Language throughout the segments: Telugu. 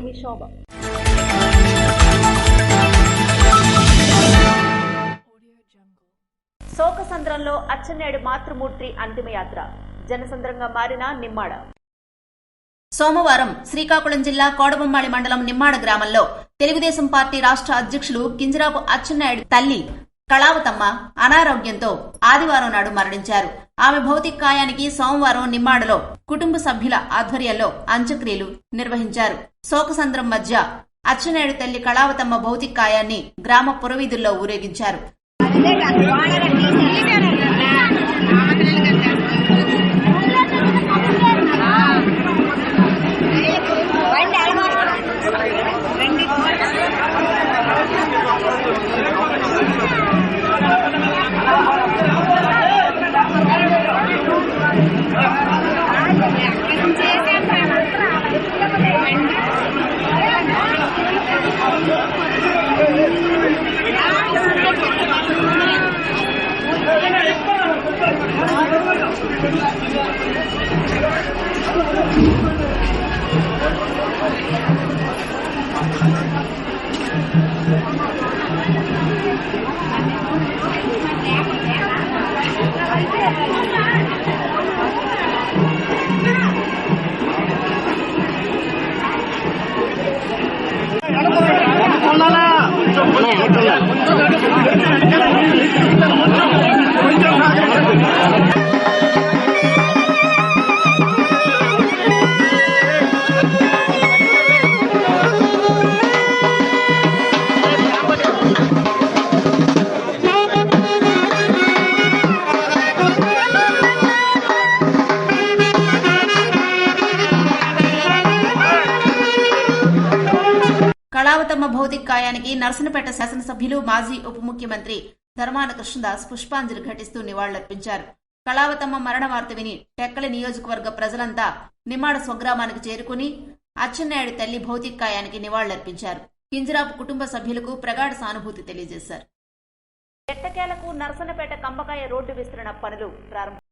నేను మీ శోభ. శోకసంద్రంలో అచ్చెన్నాయుడు మాతృమూర్తి అంతిమయాత్ర జనసంద్రంగా మారిన నిమ్మాడ. సోమవారం శ్రీకాకుళం జిల్లా కోడబొమ్మాళి మండలం నిమ్మాడ గ్రామంలో తెలుగుదేశం పార్టీ రాష్ట్ర అధ్యక్షులు కింజరాపు అచ్చెన్నాయుడు తల్లి కళావతమ్మ అనారోగ్యంతో ఆదివారం నాడు మరణించారు. ఆమె భౌతిక కాయానికి సోమవారం నిమ్మాడలో కుటుంబ సభ్యుల ఆధ్వర్యంలో అంత్యక్రియలు నిర్వహించారు. శోకసంద్రం మధ్య అచ్చెన్నాయుడు తల్లి కళావతమ్మ భౌతిక కాయాన్ని గ్రామ పురవీధుల్లో ఊరేగించారు. కళావతమ్మ భౌతిక కాయానికి నర్సనపేట శాసనసభ్యులు మాజీ ఉప ముఖ్యమంత్రి ధర్మాన కృష్ణదాస్ పుష్పాంజలి ఘటిస్తూ నివాళులర్పించారు. కళావతమ్మ మరణ వార్త విని టెక్కలి నియోజకవర్గ ప్రజలంతా నిమ్మాడ స్వగ్రామానికి చేరుకుని అచ్చెన్నాయుడు తల్లి భౌతిక కాయానికి నివాళులర్పించారు. కింజరాపు కుటుంబ సభ్యులకు ప్రగాఢ సానుభూతి తెలియజేశారు. ఎట్టకేలకు నర్సనపేట కంబకాయ రోడ్డు విస్తరణ పనులు ప్రారంభం.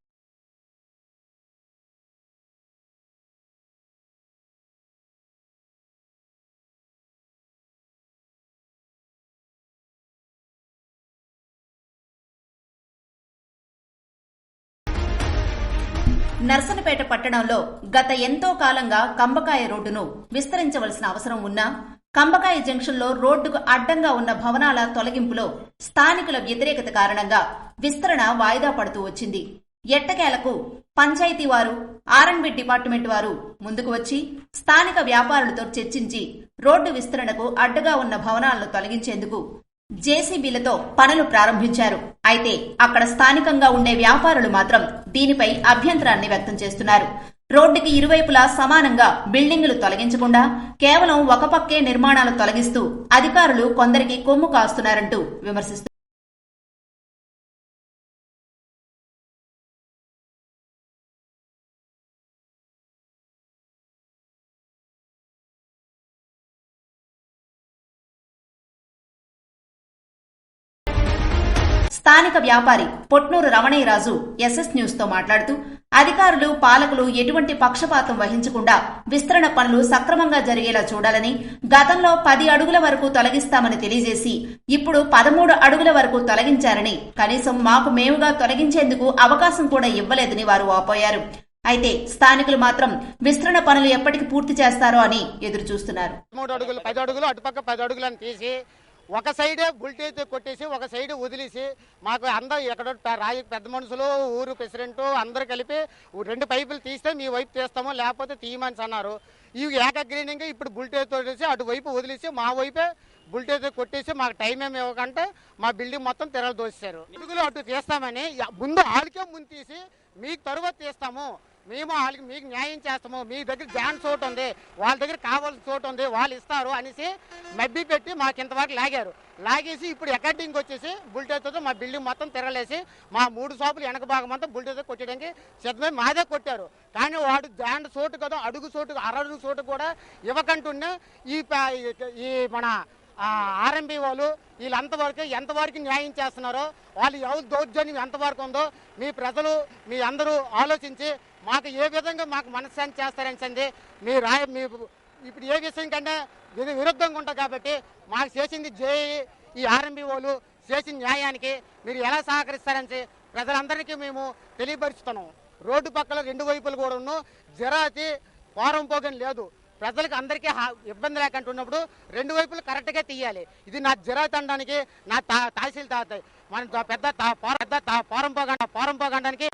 నర్సనపేట పట్టణంలో గత ఎంతో కాలంగా కంబకాయ రోడ్డును విస్తరించవలసిన అవసరం ఉన్నా కంబకాయ జంక్షన్లో రోడ్డుకు అడ్డంగా ఉన్న భవనాల తొలగింపులో స్థానికుల వ్యతిరేకత కారణంగా విస్తరణ వాయిదా పడుతూ వచ్చింది. ఎట్టకేలకు పంచాయతీ వారు ఆర్ఎండ్బి డిపార్ట్మెంట్ వారు ముందుకు వచ్చి స్థానిక వ్యాపారులతో చర్చించి రోడ్డు విస్తరణకు అడ్డుగా ఉన్న భవనాలను తొలగించేందుకు జేసీబీలతో పనులు ప్రారంభించారు. అయితే అక్కడ స్థానికంగా ఉండే వ్యాపారులు మాత్రం దీనిపై అభ్యంతరాన్ని వ్యక్తం చేస్తున్నారు. రోడ్డుకి ఇరువైపులా సమానంగా బిల్డింగులు తొలగించకుండా కేవలం ఒక పక్కే నిర్మాణాలు తొలగిస్తూ అధికారులు కొందరికి కొమ్ము కాస్తున్నారంటూ విమర్శిస్తున్నారు. స్థానిక వ్యాపారి పొట్నూరు రమణయ్యరాజు ఎస్ఎస్ న్యూస్ తో మాట్లాడుతూ అధికారులు పాలకులు ఎటువంటి పక్షపాతం వహించకుండా విస్తరణ పనులు సక్రమంగా జరిగేలా చూడాలని, గతంలో 10 అడుగుల వరకు తొలగిస్తామని తెలియజేసి ఇప్పుడు 13 అడుగుల వరకు తొలగించారని, కనీసం మాకు మేముగా తొలగించేందుకు అవకాశం కూడా ఇవ్వలేదని వారు వాపోయారు. అయితే స్థానికులు మాత్రం విస్తరణ పనులు ఎప్పటికి పూర్తి చేస్తారో అని ఎదురు చూస్తున్నారు. 3 అడుగులు 10 అడుగులు అటుపక్క 10 అడుగులని తీసి ఒక సైడే బుల్టేజ్ కొట్టేసి ఒక సైడ్ వదిలేసి మాకు అందరూ ఎక్కడో పెద్ద మనుషులు ఊరు ప్రెసిడెంట్ అందరూ కలిపి 2 పైపులు తీస్తే మీ వైపు తీస్తామో లేకపోతే తీయమని అన్నారు. ఇవి ఏకగ్రీనంగా ఇప్పుడు బుల్టేజ్ తోటేసి అటువైపు వదిలేసి మా వైపే బుల్టేజ్ కొట్టేసి మాకు టైం ఏమి ఇవ్వకంటే మా బిల్డింగ్ మొత్తం తెరలు దోసేశారు. అడుగులు అటు తీస్తామని ముందు వాళ్ళకే ముందు తీసి మీకు తరువాత తీస్తాము, మేము వాళ్ళకి మీకు న్యాయం చేస్తాము, మీ దగ్గర జాన్ చోటు ఉంది, వాళ్ళ దగ్గర కావాల్సిన చోటు ఉంది, వాళ్ళు ఇస్తారు అనేసి మబ్బి పెట్టి మాకు ఇంతవరకు లాగేసి ఇప్పుడు అకార్డింగ్ వచ్చేసి బుల్టేజ్తో మా బిల్డింగ్ మొత్తం తిరగలేసి మా 3 షాపులు వెనక భాగం అంతా బుల్టేజ్ కొట్టడానికి సిద్ధమై మాదే కొట్టారు. కానీ వాడు జాండ్ చోటు కదా అడుగు చోటు అరడుగు చోటు కూడా ఇవ్వకంటున్నా ఈ మన ఆర్ఎంబి వాళ్ళు వీళ్ళంతవరకు ఎంతవరకు న్యాయం చేస్తున్నారో, వాళ్ళు ఎవరు దౌర్జన్యం ఎంతవరకు ఉందో మీ ప్రజలు మీ అందరూ ఆలోచించి మాకు ఏ విధంగా మాకు మనశ్శాంతి చేస్తారని మీ ఇప్పుడు ఏ విషయం కంటే విరుద్ధంగా ఉంటాం కాబట్టి మాకు చేసింది జేఈ ఈ ఆర్ఎంబీఓలు చేసిన న్యాయానికి మీరు ఎలా సహకరిస్తారని ప్రజలందరికీ మేము తెలియపరుస్తున్నాం. రోడ్డు పక్కల రెండు వైపులు కూడా జరాతి పోరం పోగని లేదు. ప్రజలకు అందరికీ ఇబ్బంది లేకుండా ఉన్నప్పుడు రెండు వైపులు కరెక్ట్గా తీయాలి. ఇది నా జరాతి అనడానికి నా తహసీల్ తాతాయి మన పెద్ద పోరం పోగడానికి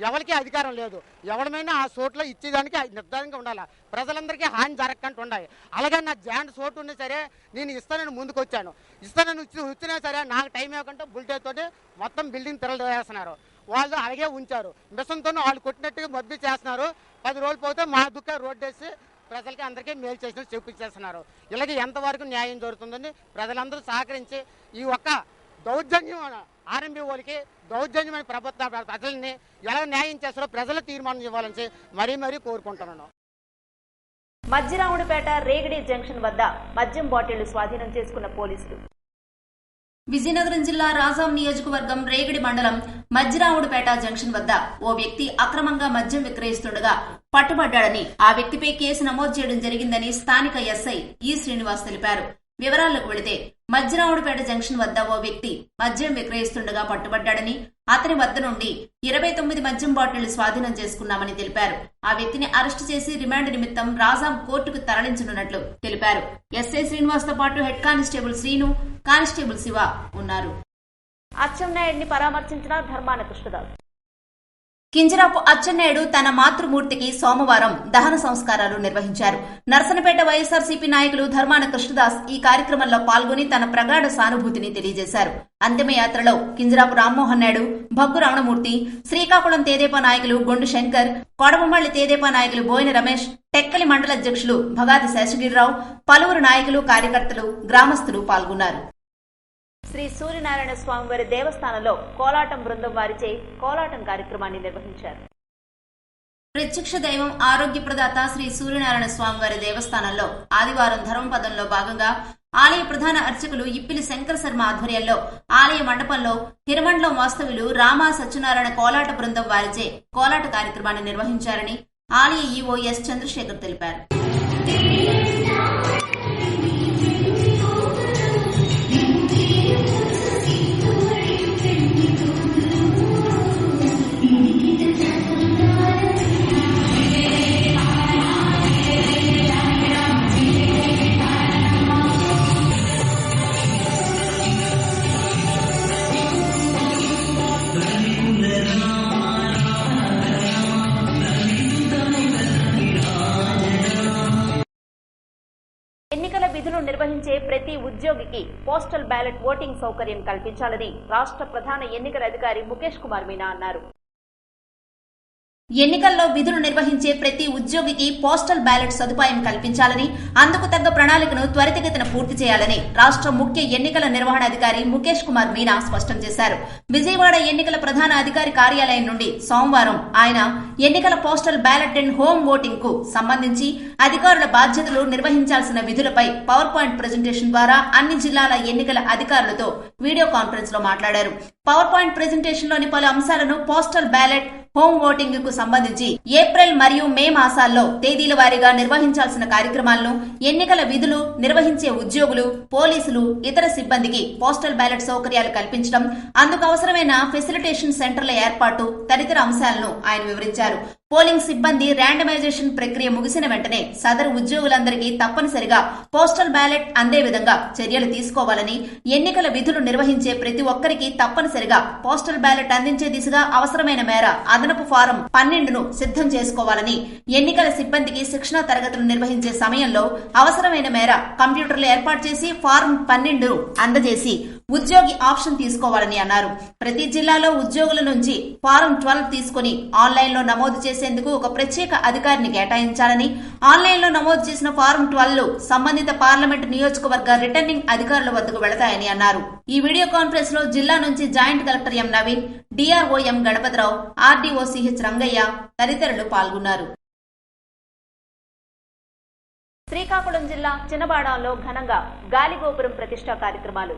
ఎవరికి అధికారం లేదు. ఎవడమైనా ఆ చోట్లో ఇచ్చేదానికి నిర్ధారంగా ఉండాలి. ప్రజలందరికీ హాని జరగకుండా ఉండాలి. అలాగే నా జాయింట్ చోటు ఉన్నా సరే నేను ఇస్తానని ముందుకు వచ్చాను. ఇస్తానని వచ్చినా సరే నాకు టైం ఇవ్వకుండా బుల్టేజ్ తోటి మొత్తం బిల్డింగ్ తిరగేస్తున్నారు. వాళ్ళు అలాగే ఉంచారు. మిషన్తో వాళ్ళు కొట్టినట్టుగా మబ్బి చేస్తున్నారు. 10 రోజులు పోతే మా దుక్క రోడ్డు వేసి ప్రజలకి అందరికీ మేలు చేసినట్టు చూపించేస్తున్నారు. ఇలాగే ఎంతవరకు న్యాయం జరుగుతుందని ప్రజలందరూ సహకరించి ఈ ఒక్క దౌర్జన్యం ఆర్ఎంబీఓలకి దౌర్జన్యమైన ప్రభుత్వ ప్రజల్ని ఎలా న్యాయం చేస్తారో ప్రజలు తీర్మానం ఇవ్వాలని మరీ కోరుకుంటున్నాను. మధ్యరావుడిపేట రేగడి జంక్షన్ వద్ద మద్యం బాటిళ్లు స్వాధీనం చేసుకున్న పోలీసులు. విజయనగరం జిల్లా రాజాం నియోజకవర్గం రేగడి మండలం మధ్యరావుడిపేట జంక్షన్ వద్ద ఓ వ్యక్తి అక్రమంగా మద్యం విక్రయిస్తుండగా పట్టుబడ్డాడని, ఆ వ్యక్తిపై కేసు నమోదు చేయడం జరిగిందని స్థానిక ఎస్ఐ ఈ శ్రీనివాస్ తెలిపారు. వివరాల్లోకి వెళితే మధ్యరావుడిపేట జంక్షన్ వద్ద ఓ వ్యక్తి మద్యం విక్రయిస్తుండగా పట్టుబడ్డాడని, అతని వద్ద నుండి 29 మద్యం బాటిళ్లు స్వాధీనం చేసుకున్నామని తెలిపారు. ఆ వ్యక్తిని అరెస్టు చేసి రిమాండ్ నిమిత్తం రాజాం కోర్టుకు తరలించనున్నట్లు తెలిపారు. ఎస్ఐ శ్రీనివాస్ తో పాటు head constable Srinu, constable Shiva ఉన్నారు. అచ్చెన్నాయుడిని పరామర్శించిన ధర్మాన కృష్ణదాస్. కింజరాపు అచ్చెన్నాయుడు తన మాతృమూర్తికి సోమవారం దహన సంస్కారాలు నిర్వహించారు. నర్సనపేట వైఎస్ఆర్సీపీ నాయకులు ధర్మాన కృష్ణదాస్ ఈ కార్యక్రమంలో పాల్గొని తన ప్రగాఢ సానుభూతిని తెలియజేశారు. అంతిమయాత్రలో కింజరాపు రామ్మోహన్ నాయుడు, భగ్గు రమణమూర్తి, శ్రీకాకుళం తేదేపా నాయకులు గొండు శంకర్, కొడబొమ్మళ్లి తేదేపా నాయకులు బోయిన రమేష్, టెక్కలి మండల అధ్యక్షులు భగాది శేషగిరిరావు, పలువురు నాయకులు, కార్యకర్తలు, గ్రామస్తులు పాల్గొన్నారు. శ్రీ సూర్యనారాయణ స్వామివారి దేవస్థానంలో కోలాటం బృందం వారిచే కోలాటం కార్యక్రమాన్ని నిర్వహించారు. ప్రత్యక్ష దైవం ఆరోగ్య ప్రదాత శ్రీ సూర్యనారాయణ స్వామివారి దేవస్థానంలో ఆదివారం ధర్మపదంలో భాగంగా ఆలయ ప్రధాన అర్చకులు ఇప్పిలి శంకర శర్మ ఆధ్వర్యంలో ఆలయ మండపంలో హిరమండలం వాస్తవ్యులు రామా సత్యనారాయణ కోలాట బృందం వారిచే కోలాట కార్యక్రమాన్ని నిర్వహించారని ఆలయ ఈవో ఎస్ చంద్రశేఖర్ తెలిపారు. ఎన్నికల విధులు నిర్వహించే ప్రతి ఉద్యోగికి పోస్టల్ బ్యాలెట్ ఓటింగ్ సౌకర్యం కల్పించాలని రాష్ట్ర ప్రధాన ఎన్నికల అధికారి ముఖేష్ కుమార్ మీనా అన్నారు. ఎన్నికల్లో విధులు నిర్వహించే ప్రతి ఉద్యోగికి పోస్టల్ బ్యాలెట్ సదుపాయం కల్పించాలని, అందుకు తగ్గ ప్రణాళికను త్వరితగతిన పూర్తి చేయాలని రాష్ట్ర ముఖ్య ఎన్నికల నిర్వహణాధికారి ముఖేష్ కుమార్ మీనా స్పష్టం చేశారు. విజయవాడ ఎన్నికల ప్రధాన అధికారి కార్యాలయం నుండి సోమవారం ఆయన ఎన్నికల postal ballot and home voting కు సంబంధించి అధికారుల బాధ్యతలు, నిర్వహించాల్సిన విధులపై పవర్ పాయింట్ ప్రెజెంటేషన్ ద్వారా అన్ని జిల్లాల ఎన్నికల అధికారులతో వీడియో కాన్ఫరెన్స్ లో మాట్లాడారు. పవర్ పాయింట్ ప్రెజెంటేషన్ లోని పలు అంశాలను పోస్టల్ బ్యాలెట్, హోమ్ ఓటింగ్ కు సంబంధించి ఏప్రిల్ మరియు మే మాసాల్లో తేదీల వారీగా నిర్వహించాల్సిన కార్యక్రమాలను, ఎన్నికల విధులు నిర్వహించే ఉద్యోగులు, పోలీసులు, ఇతర సిబ్బందికి పోస్టల్ బ్యాలెట్ సౌకర్యాలు కల్పించడం, అందుకు అవసరమైన ఫెసిలిటేషన్ సెంటర్ల ఏర్పాటు తదితర అంశాలను ఆయన వివరించారు. పోలింగ్ సిబ్బంది ర్యాండమైజేషన్ ప్రక్రియ ముగిసిన వెంటనే సదరు ఉద్యోగులందరికీ తప్పనిసరిగా పోస్టల్ బ్యాలెట్ అందే విధంగా చర్యలు తీసుకోవాలని, ఎన్నికల విధులు నిర్వహించే ప్రతి ఒక్కరికి తప్పనిసరిగా పోస్టల్ బ్యాలెట్ అందించే దిశగా అవసరమైన మేర అదనపు ఫారం 12ను సిద్ధం చేసుకోవాలని, ఎన్నికల సిబ్బందికి శిక్షణా తరగతులు నిర్వహించే సమయంలో అవసరమైన మేర కంప్యూటర్లు ఏర్పాటు చేసి ఫారం 12 అందజేసి ఉద్యోగి ఆప్షన్ తీసుకోవాలని అన్నారు. ప్రతి జిల్లాలో ఉద్యోగుల నుంచి ఫారం 12 తీసుకుని ఆన్లైన్లో నమోదు చేసేందుకు ఒక ప్రత్యేక అధికారిని కేటాయించాలని, ఆన్లైన్లో నమోదు చేసిన ఫారం 12 సంబంధిత పార్లమెంటు నియోజకవర్గ రిటర్నింగ్ అధికారుల వద్దకు వెళతాయని అన్నారు. ఈ వీడియో కాన్ఫరెన్స్ లో జిల్లా నుంచి joint collector M Naveen, DRO M Ganapathirao, RDO CH Rangaiah తదితరులు పాల్గొన్నారు. శ్రీకాకుళం జిల్లా చిన్నబాడంలో ఘనంగా గాలిగోపురం ప్రతిష్ఠా కార్యక్రమాలు.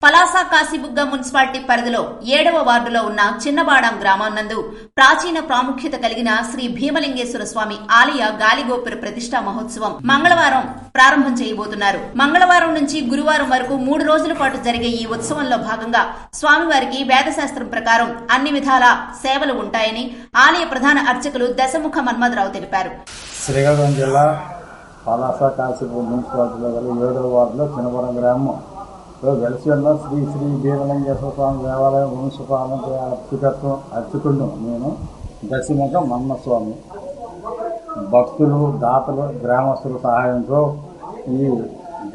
పలాస కాశీబుగ్గ మున్సిపాలిటీ పరిధిలో 7వ వార్డులో ఉన్న చిన్నబాడాం గ్రామం నందు ప్రాచీన ప్రాముఖ్యత కలిగిన శ్రీ భీమలింగేశ్వర స్వామి ఆలయ గాలిగోపుర ప్రతిష్టా మహోత్సవం మంగళవారం ప్రారంభం చేయబోతున్నారు. మంగళవారం నుంచి గురువారం వరకు 3 రోజుల పాటు జరిగే ఈ ఉత్సవంలో భాగంగా స్వామివారికి వేదశాస్త్రం ప్రకారం అన్ని విధాల సేవలు ఉంటాయని ఆలయ ప్రధాన అర్చకులు దశముఖ మన్మథరావు తెలిపారు. శ్రీకాకుళం జిల్లా పలాస కాశీబుగ్గ మున్సిపాలిటీలో గల 7వ వార్డులో చిన్నబాడాం గ్రామం వెలిసి ఉన్న శ్రీ శ్రీ భీమలింగేశ్వర స్వామి దేవాలయం మున్సిపాలిటీ అర్చకుడు నేను దశముఖ మన్మథస్వామి. భక్తులు దాతలు గ్రామస్తుల సహాయంతో ఈ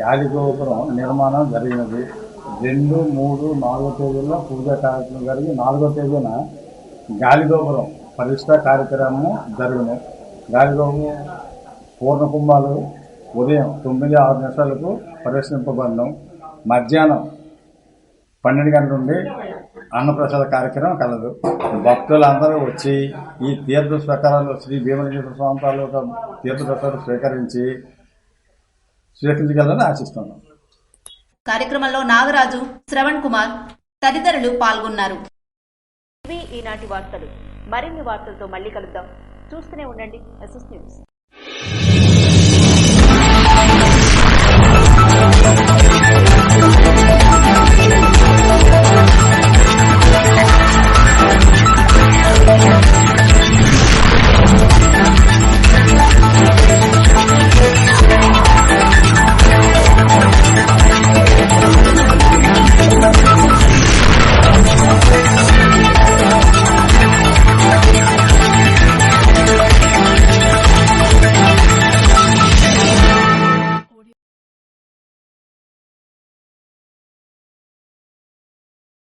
గాలిగోపురం నిర్మాణం జరిగినది. 2, 3, 4 తేదీల్లో పూజా కార్యక్రమం జరిగి 4వ తేదీన గాలిగోపురం ప్రతిష్ఠా కార్యక్రమం జరిగిన. గాలిగోపురం పూర్ణ కుంభాలు ఉదయం 9:06 నిమిషాలకు ప్రదర్శింపబడినాం. మధ్యాహ్నం 12 గంటల నుండి అన్నప్రసాద కార్యక్రమం కలదు. భక్తులందరూ వచ్చి ఈ తీర్థ స్వీకారాలు శ్రీ భీమలింగేశ్వర స్వామి తాలూకా తీర్థ ప్రసాదాలు స్వీకరించగలని ఆశిస్తున్నాం. కార్యక్రమంలో నాగరాజు, శ్రవణ్ కుమార్ తదితరులు పాల్గొన్నారు. ఇవి ఈనాటి వార్తలు. మరిన్ని వార్తలతో మళ్ళీ కలుద్దాం. చూస్తూనే ఉండండి SS న్యూస్.